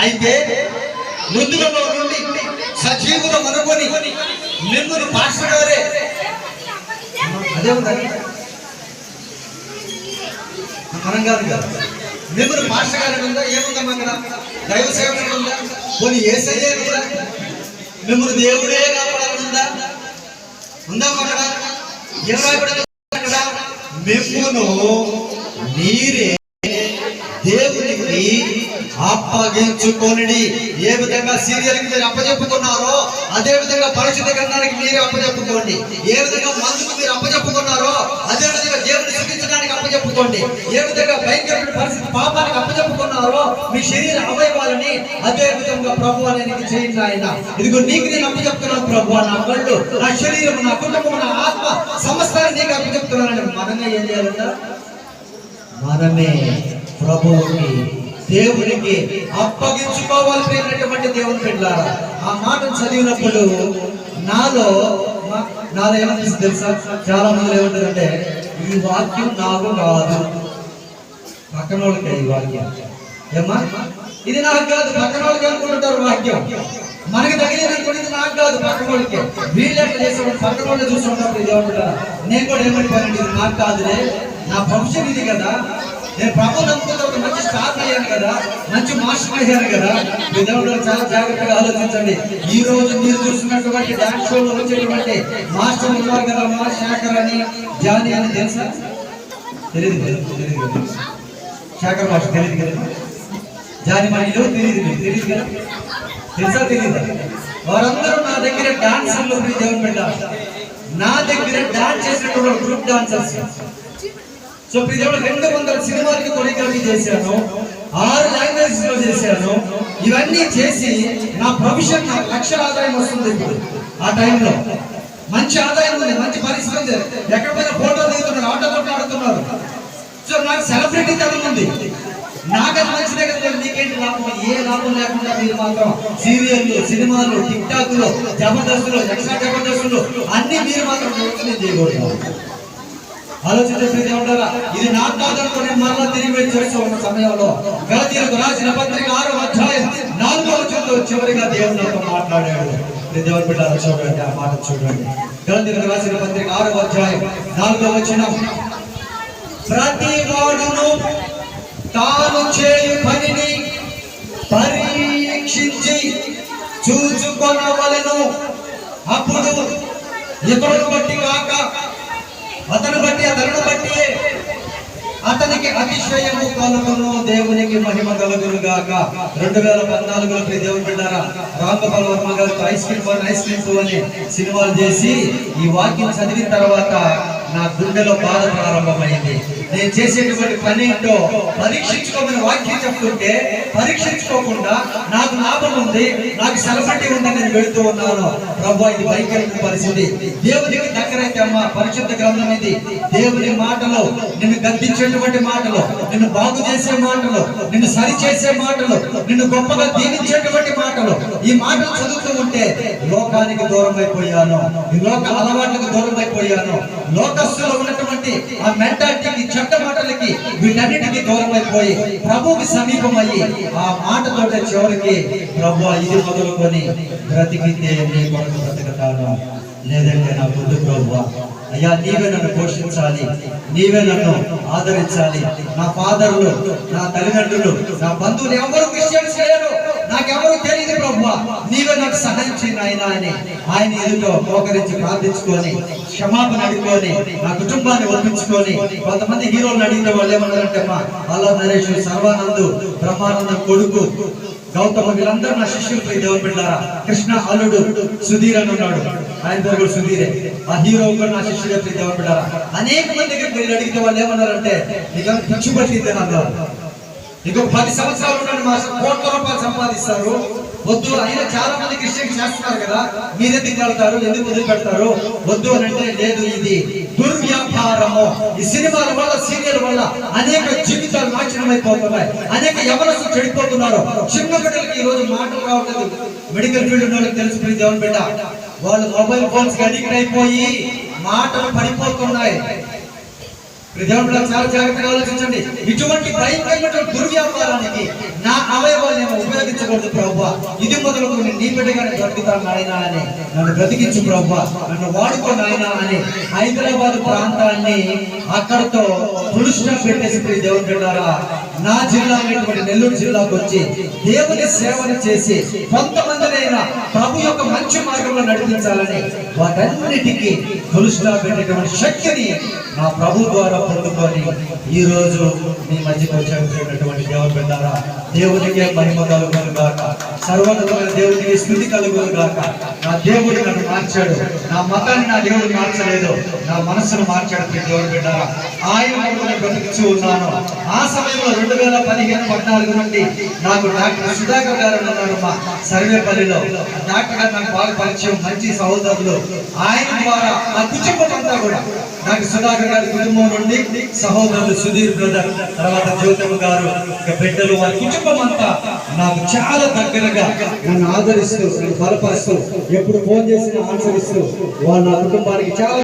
అయితే మృతులలో నుండి సజీవులు అనుకొని మిమ్మల్ని పాస్టర్ గారే అదే ఉందండి మనం కాదు కదా మిమ్మల్ని పాస్టర్ గారి ఉందా ఏముందమ్మా అక్కడ దైవ సేవకుడు ఉందా కొన్ని ఏసయ్యే ఉందా మిమ్మల్ని దేవుడే కాపాడాలని ఉందా అక్కడ ఏం రాయబడింది అక్కడ మిమ్మును మీరే దేవునికి అప్పగించుకోండి. ఏ విధంగా సీరియల్కి మీరు అప్పచెప్పుకున్నారో అదే విధంగా పరిశుద్ధ గ్రంథానికి మీరే అప్పచెప్పుకోండి. ఏ విధంగా మందుకు మీరు అప్పచెప్పుకున్నారో అదే విధంగా దేవుని శుద్ధించడానికి అప్పచెప్పుకోండి. ఏ విధంగా భయంకరమైన పరిస్థితి పాపానికి అప్పచెప్పుకున్నారో మీ శరీర అవయవాలని అదే విధంగా ప్రభు అనేది చేయండి. ఆయన ఇదిగో నీకు నేను అప్పచెప్తున్నాను ప్రభు, నా కళ్ళు, నా శరీరం, నా కుటుంబం, నా ఆత్మ సమస్తాన్ని నీకు అప్పచెప్తున్నాను. మనమే ఏం చేయాలంట? మనమే ప్రభువుకి దేవునికి అప్పగించుకోవాల్సినటువంటి దేవుని బిడ్డలారా, ఆ మాటను చదివినప్పుడు నాలో ఏమనిపిస్తుంది తెలుసా? చాలా మంది ఏమంటారంటే ఈ వాక్యం నాకు కాదు, పక్కన వాళ్ళకే ఈ వాక్యం. ఏమా ఇది నాకు కాదు, పక్కన వాళ్ళకి అనుకుంటారు వాక్యం. మనకి తగిలినటువంటి ఇది నాకు కాదు, పక్కన వాళ్ళకి. వీళ్ళెట్ చేసే పక్కన వాళ్ళు చూసుకుంటారు. ఇది ఏమంటారా? నేను కూడా ఏమంటానండి, ఇది నాకు కాదులే, నా భవిష్యత్ ఇది కదా, నేను ప్రభు నమ్ముకున్న ఒక మంచి స్టార్ అయ్యాను కదా, మంచి మాస్టర్ అయ్యాను కదా. మీ దేవుడు చాలా జాగ్రత్తగా ఆలోచించండి. ఈ రోజు మీరు చూస్తున్నటువంటి డాన్స్ షోలో వచ్చేటువంటి మాస్టర్ ఉన్నారు కదా, మా శేఖర్ అని జానీ అని తెలుసా? తెలియదు. శేఖర్ మాస్టర్ తెలియదు కదా, జానీ మాలో తెలియదు కదా, తెలుసా? తెలియదు. వారందరూ నా దగ్గర డాన్సర్లు. దేవుని బిడ్డ, నా దగ్గర డాన్స్ చేసినటువంటి గ్రూప్ డాన్సర్స్. సో ప్రజలు 200 సినిమాలకి కొరియోగ్రఫీ చేశాను, 6 లాంగ్వేజెస్ లో చేశాను. ఇవన్నీ చేసి నా ప్రొఫెషన్ నాకు లక్ష ఆదాయం వస్తుంది. ఇప్పుడు ఆ టైంలో మంచి ఆదాయం ఉంది, మంచి పరిస్థితి. ఎక్కడైనా ఫోటో దిగుతున్నారు, ఆటోతో ఆడుతున్నారు. సో నాకు సెలబ్రిటీ తనం ఉంది. నాకది మంచిదే కదా. నీకేంటి లాభం? ఏ లాభం లేకుండా మీరు మాత్రం సీరియల్లు, సినిమాలు, టిక్ టాక్లు, జబర్దస్తులు, ఎక్స్ట్రా జబర్దస్తులు అన్ని మీరు మాత్రం చేయకూడదు. ఆలోచించే ఉంటారా? ఇది నాకు కాదనుకుని మరలా తిరిగి చేస్తూ ఉన్న సమయంలో గలతీయులకు రాసిన పత్రిక 6వ అధ్యాయం 4వ వచనంలో చివరిగా దేవుడు నాతో మాట్లాడాడు. దేవుని బిడ్డలారా చూడండి, ఆ మాట చూడండి. గలతీయులకు రాసిన పత్రిక 6వ అధ్యాయం 4వ వచనం, ప్రతి వాడును తాను చేయు పనిని పరీక్షించి చూచుకొనవలెను. అప్పుడు ఇతరులను బట్టి కాక అతను బట్టి అతను బట్టి అతనికి అతిశయము కలుగును, దేవునికి మహిమ కలుగును గాక. 2014లో దేవుని బిడ్డారా, రాంగోపాల్ వర్మ గారితో ఐస్ క్రీమ్ 2 అని సినిమాలు చేసి ఈ వాక్యం చదివిన తర్వాత నా గుండెలో బాధ ప్రారంభమైంది. నేను చేసేటువంటి పని ఏంటో పరీక్షించుకోమని వాక్యం చెప్తుంటే పరీక్షించుకోకుండా నాకు లాభం ఉంది, నాకు సెలబ్రిటీ ఉందని నేను వెళుతూ ఉన్నాను. ప్రభు, ఇది భయంకరమైన పరిస్థితి. దేవునికి దగ్గరైతే అమ్మా పరిశుద్ధ గ్రంథం ఇది. దేవుని మాటలు, నిన్ను గద్దించేటువంటి మాటలు, నిన్ను బాగు చేసే మాటలు, నిన్ను సరి చేసే మాటలు, నిన్ను గొప్పగా దీవించేటువంటి మాటలు. ఈ మాటలు చదువుతూ ఉంటే లోకానికి దూరం అయిపోయాను, ఈ లోక అలవాట్లకు దూరం అయిపోయాను, లోకస్తులో ఉన్నటువంటి ఆ మెంటాలిటీకి, చెడ్డ మాటలకి, వీటన్నిటికీ దూరం అయిపోయి ప్రభువుకి సమీపమయ్యి ఆ మాటతో చివరికి ప్రభు ఇది మొదలుకొని బ్రతికితే నీ కొరకు బ్రతకతాను, లేదంటే నా బుద్ధు ప్రభు. అయ్యా, నీవే నన్ను పోషించాలి, నీవే నన్ను ఆదరించాలి. నా ఫాదర్లు, నా తల్లిదండ్రులు, నా బంధువులు ఎవరు క్రిస్టియన్స్ లేరు, నాకెవరు తెలియదు ప్రభు, నీవే నాకు సహాయం చేయి ఆయన అని ఆయన ఎదుటో మోకరించి ప్రార్థించుకొని క్షమాపణ అడుగుకొని నా కుటుంబాన్ని ఒప్పించుకొని. కొంతమంది హీరోలను అడిగిన వాళ్ళు ఏమన్నారంటే, మా అల్లా నరేష్, సర్వానంద్, బ్రహ్మానందం కొడుకు గౌతమ, వీళ్ళందరూ నా శిష్యులు. దేవుని బిడ్డారా, కృష్ణ అల్లుడు సుధీర్ అని ఉన్నాడు, ఆయన పేరు కూడా సుధీరే. ఆ హీరో కూడా నా శిష్యుడే. దేవుని బిడ్డారా, అనేక మంది దగ్గర మీరు అడిగితే వాళ్ళు ఏమన్నారంటే, నీకు పిచ్చి పట్టింది అన్నారు. ఇంకొక 10 సంవత్సరాలు ఉండండి, మా కోట్ల రూపాయలు సంపాదిస్తారు. వద్దు. అయినా చాలా మంది క్రిస్టియన్స్ చేస్తున్నారు కదా, మీరెందుకు వెళ్తారు, ఎందుకు వదిలిపెడతారు? వద్దు అని అంటే, లేదు, ఇది దుర్వ్యాపారము. ఈ సినిమాల వల్ల, సీరియల్ వల్ల అనేక జీవితాలు నాశనం అయిపోతున్నాయి, అనేక యవనస్తులు చెడిపోతున్నారు. చిన్న బిడ్డలకి ఈ రోజు మాటలు రావట్లేదు. మెడికల్ ఫీల్డ్ ఉన్న వాళ్ళకి తెలుసు. దేవుని బిడ్డ, వాళ్ళు మొబైల్ ఫోన్స్ కి అడిక్ట్ అయిపోయి మాటలు పడిపోతున్నాయి. దేవుడు చాలా జాగ్రత్తగా ఆలోచించండి. ఇటువంటి భయంకరమైన దుర్వ్యాపారానికి నా అవయవాలు ఉపయోగించ ఉంచకూడదు ప్రభు. ఇది మొదలుకొని నీ బిడ్డగానే బ్రతుకుతాను నాయన అని నన్ను బ్రతికించు ప్రభు, నన్ను వాడుకో నాయన అని హైదరాబాద్ ప్రాంతాన్ని అక్కడితో పురుషులు పెట్టేసి దేవుని బిడ్డారా నా జిల్లా అయినటువంటి నెల్లూరు జిల్లాకు వచ్చి దేవుని సేవను చేసి కొంతమందినైనా ప్రభు యొక్క మంచి మార్గంలో నడిపించాలని వాటన్నిటికీ పురుషులు పెట్టేటువంటి శక్తిని నా ప్రభు ద్వారా పొందుకొని ఈ రోజు మీ మధ్యకు వచ్చేటువంటి దేవుని బిడ్డారా దేవునికే మహిమ కలుగును గాక, సర్వోన్నతమైన దేవునికి స్తుతి కలుగును గాక. నా దేవుడు నన్ను మార్చాడు, నా మతాన్ని నా దేవుడు మార్చలేదు, నా మనసును మార్చాడు. దేవుని బిడ్డారా ఆయన బ్రతికించి ఉన్నాను. ఆ సమయంలో 2015-14 నుండి నాకు డాక్టర్ సుధాకర్ గారు ఉన్నారు మా సర్వేపల్లిలో. డాక్టర్ గారు నాకు బాగా పరిచయం, మంచి సహోదరులు. ఆయన ద్వారా నా కుటుంబం అంతా కూడా డాక్టర్ సుధాకర్ గారి కుటుంబం నుండి సహోదరులు సుధీర్ బ్రదర్, తర్వాత జ్యోతమ్మ గారు, బిడ్డలు, వారి కుటుంబం అంతా నాకు చాలా దగ్గరగా నన్ను ఆదరిస్తూ, నన్ను బలపరుస్తూ, ఎప్పుడు ఫోన్ చేసినా ఆన్సర్ ఇస్తూ, వాళ్ళ నా కుటుంబానికి చాలా